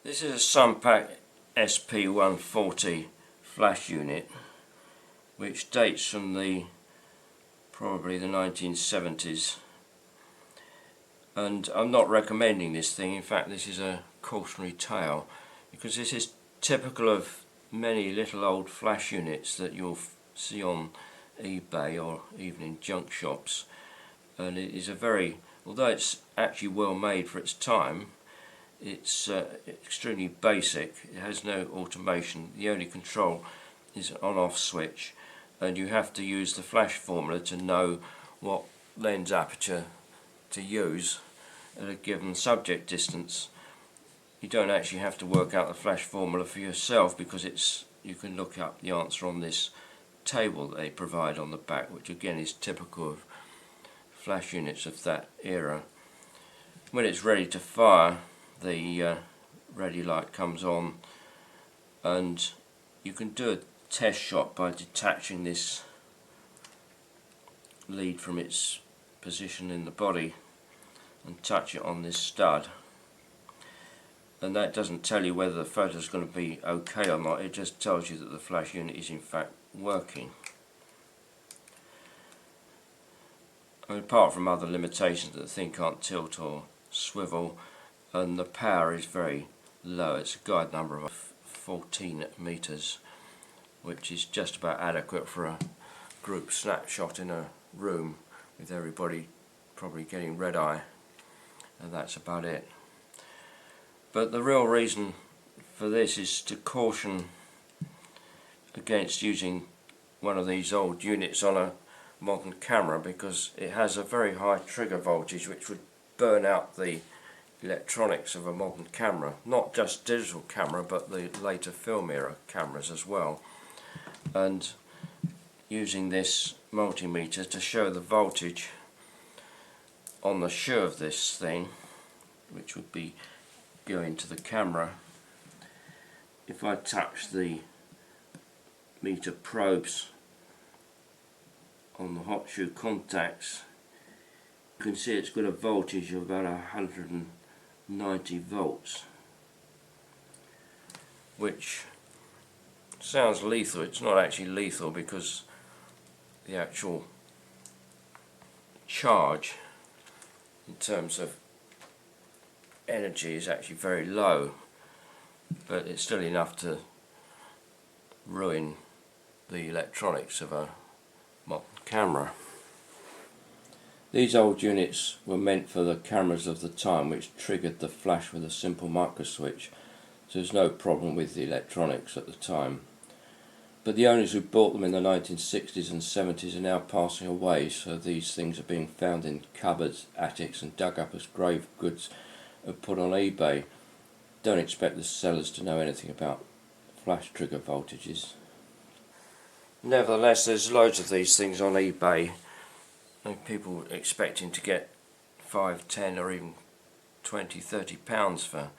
This is a Sunpack SP140 flash unit which dates from probably the 1970s, and I'm not recommending this thing. In fact, this is a cautionary tale because this is typical of many little old flash units that you'll see on eBay or even in junk shops, and it is although it's actually well made for its time, it's extremely basic. It has no automation. The only control is an on-off switch, and you have to use the flash formula to know what lens aperture to use at a given subject distance. You don't actually have to work out the flash formula for yourself because you can look up the answer on this table that they provide on the back, which again is typical of flash units of that era. When it's ready to fire, the ready light comes on, and you can do a test shot by detaching this lead from its position in the body and touch it on this stud, and that doesn't tell you whether the photo is going to be okay or not. It just tells you that the flash unit is in fact working. I mean, apart from other limitations, that the thing can't tilt or swivel, and the power is very low. It's a guide number of 14 meters, which is just about adequate for a group snapshot in a room with everybody probably getting red eye, and that's about it. But the real reason for this is to caution against using one of these old units on a modern camera, because it has a very high trigger voltage which would burn out the electronics of a modern camera, not just digital camera but the later film era cameras as well. And using this multimeter to show the voltage on the shoe of this thing, which would be going to the camera, if I touch the meter probes on the hot shoe contacts, you can see it's got a voltage of about 190 volts, which sounds lethal. It's not actually lethal because the actual charge in terms of energy is actually very low, but it's still enough to ruin the electronics of a modern camera. These old units were meant for the cameras of the time, which triggered the flash with a simple micro switch, so there's no problem with the electronics at the time. But the owners who bought them in the 1960s and 70s are now passing away, so these things are being found in cupboards, attics, and dug up as grave goods and put on eBay. Don't expect the sellers to know anything about flash trigger voltages. Nevertheless, there's loads of these things on eBay, and people expecting to get 5, 10 or even 20, 30 pounds for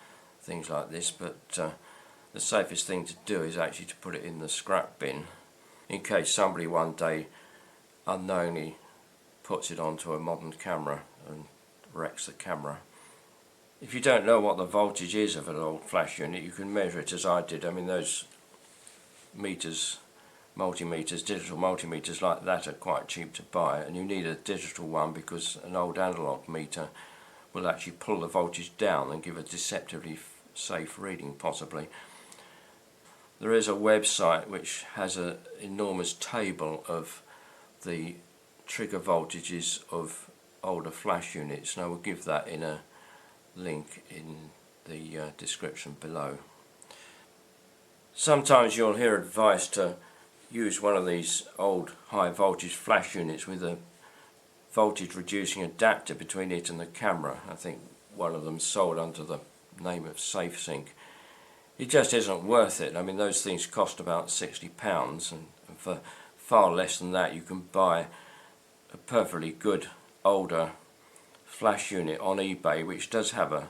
things like this, but the safest thing to do is actually to put it in the scrap bin in case somebody one day unknowingly puts it onto a modern camera and wrecks the camera. If you don't know what the voltage is of an old flash unit, you can measure it as I did. I mean, those meters, multimeters, digital multimeters like that are quite cheap to buy, and you need a digital one because an old analog meter will actually pull the voltage down and give a deceptively safe reading possibly. There is a website which has an enormous table of the trigger voltages of older flash units, and I will give that in a link in the description below. Sometimes you'll hear advice to use one of these old high voltage flash units with a voltage reducing adapter between it and the camera. I think one of them sold under the name of SafeSync. It just isn't worth it. I mean, those things cost about £60, and for far less than that you can buy a perfectly good older flash unit on eBay which does have a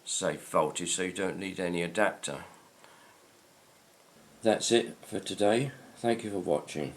safe voltage, so you don't need any adapter. That's it for today. Thank you for watching.